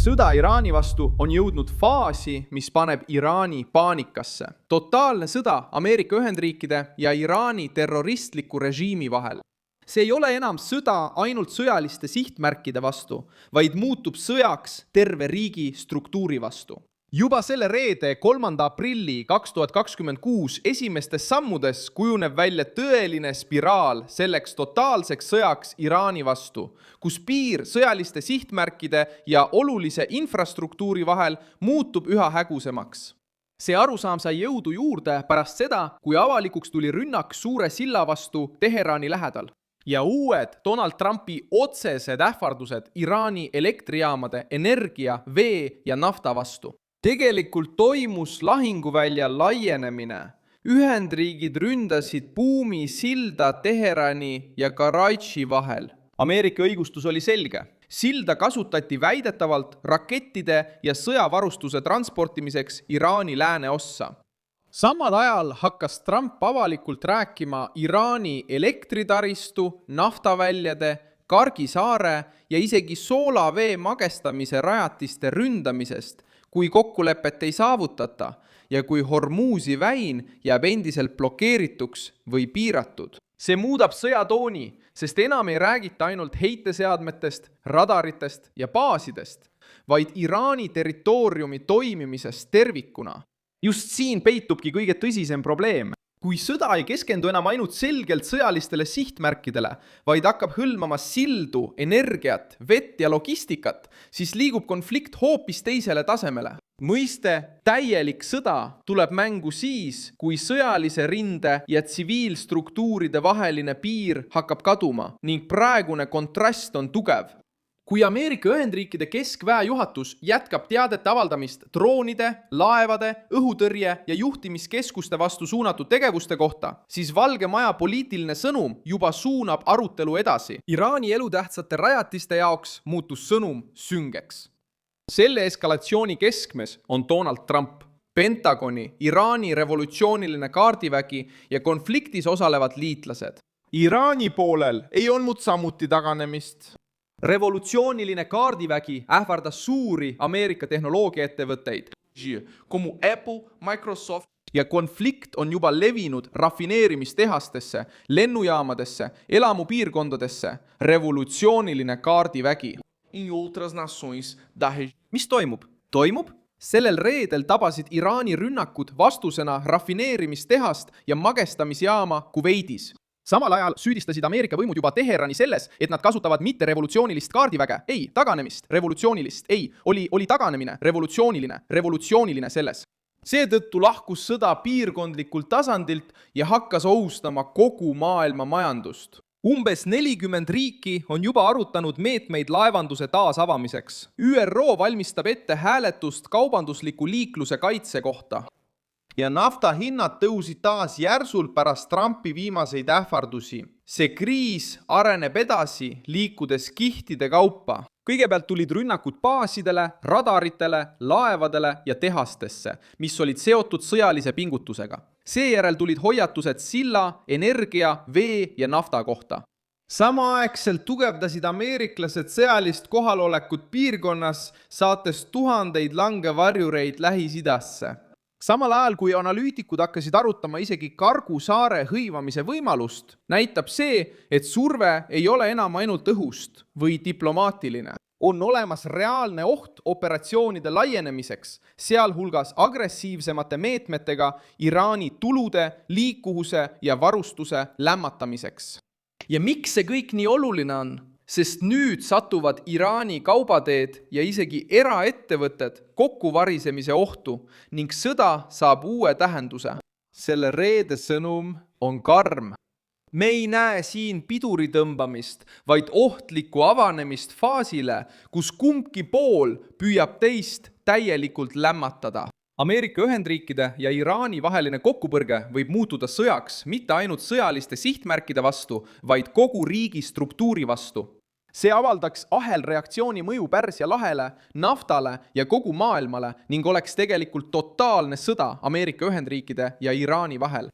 Sõda Iraani vastu on jõudnud faasi, mis paneb Iraani paanikasse. Totaalne sõda Ameerika Ühendriikide ja Iraani terroristliku režiimi vahel. See ei ole enam sõda ainult sõjaliste sihtmärkide vastu, vaid muutub sõjaks terve riigi struktuuri vastu. Juba selle reede 3. aprilli 2026 esimestes sammudes kujuneb välja tõeline spiraal selleks totaalseks sõjaks Iraani vastu, kus piir sõjaliste sihtmärkide ja olulise infrastruktuuri vahel muutub üha hägusemaks. See arusaam sai jõudu juurde pärast seda, kui avalikuks tuli rünnak suure silla vastu Teherani lähedal. Ja uued Donald Trumpi otsesed ähvardused Iraani elektrijaamade, energia, vee ja nafta vastu. Tegelikult toimus lahinguvälja laienemine. Ühendriigid ründasid Buumi silda Teherani ja Karachi vahel. Ameerika õigustus oli selge. Silda kasutati väidetavalt rakettide ja sõjavarustuse transportimiseks Iraani lääneossa. Samal ajal hakkas Trump avalikult rääkima Iraani elektritaristu, naftaväljade, Kargi saare ja isegi soolavee magestamise rajatiste ründamisest, kui kokkulepet ei saavutata ja kui Hormuzi väin jääb endiselt blokeerituks või piiratud. See muudab sõjatooni, sest enam ei räägita ainult heiteseadmetest, radaritest ja baasidest, vaid Iraani territooriumi toimimisest tervikuna. Just siin peitubki kõige tõsisem probleem. Kui sõda ei keskendu enam ainult selgelt sõjalistele sihtmärkidele, vaid hakkab hõlmama sildu, energiat, vett ja logistikat, siis liigub konflikt hoopis teisele tasemele. Mõiste täielik sõda tuleb mängu siis, kui sõjalise rinde ja tsiviilstruktuuride vaheline piir hakkab kaduma ning praegune kontrast on tugev. Kui Ameerika Ühendriikide keskväe juhatus jätkab teadete avaldamist droonide, laevade, õhutõrje ja juhtimiskeskuste vastu suunatud tegevuste kohta, siis Valge Maja poliitiline sõnum juba suunab arutelu edasi. Iraani elutähtsate rajatiste jaoks muutus sõnum süngeks. Selle eskalatsiooni keskmes on Donald Trump, Pentagoni, Iraani revolutsiooniline kaardivägi ja konfliktis osalevad liitlased. Iraani poolel ei olnud samuti taganemist. Revolutsiooniline kaardivägi ähvardas suuri Ameerika tehnoloogiaettevõtteid, como Apple, Microsoft. Ja konflikt on juba levinud rafineerimistehastesse, lennujaamadesse, elamupiirkondadesse. Revolutsiooniline kaardivägi. In outras nações da região. Mis toimub? Toimub? Sellel reedel tabasid Iraani rünnakud vastusena rafineerimistehast ja magestamisjaama Kuveidis. Samal ajal süüdistasid Ameerika võimud juba Teherani selles, et nad kasutavad mitte revolutsioonilist kaardiväge. Ei, taganemist, revolutsioonilist. Ei, oli taganemine, revolutsiooniline selles. Seetõttu lahkus sõda piirkondlikult tasandilt ja hakkas ohustama kogu maailma majandust. Umbes 40 riiki on juba arutanud meetmeid laevanduse taasavamiseks. ÜRO valmistab ette hääletust kaubandusliku liikluse kaitse kohta. Ja nafta hinnad tõusid taas järsult pärast Trumpi viimaseid ähvardusi. See kriis areneb edasi, liikudes kihtide kaupa. Kõigepealt tulid rünnakud baasidele, radaritele, laevadele ja tehastesse, mis olid seotud sõjalise pingutusega. Seejärel tulid hoiatused silla, energia, vee ja nafta kohta. Samaaegselt tugevdasid ameeriklased sõjalist kohalolekut piirkonnas, saates tuhandeid langevarjureid Lähis-Idasse. Samal ajal, kui analüütikud hakkasid arutama isegi Kargu saare hõivamise võimalust, näitab see, et surve ei ole enam ainult õhust või diplomaatiline. On olemas reaalne oht operatsioonide laienemiseks, sealhulgas agressiivsemate meetmetega Iraani tulude, liikuvuse ja varustuse lämmatamiseks. Ja miks see kõik nii oluline on? Sest nüüd satuvad Iraani kaubateed ja isegi eraettevõtted kokkuvarisemise ohtu ning sõda saab uue tähenduse. Selle reede sõnum on karm. Me ei näe siin piduri tõmbamist, vaid ohtlikku avanemist faasile, kus kumbki pool püüab teist täielikult lämmatada. Ameerika Ühendriikide ja Iraani vaheline kokkupõrge võib muutuda sõjaks mitte ainult sõjaliste sihtmärkide vastu, vaid kogu riigi struktuuri vastu. See avaldaks ahelreaktsiooni mõju Pärsia lahele, naftale ja kogu maailmale ning oleks tegelikult totaalne sõda Ameerika Ühendriikide ja Iraani vahel.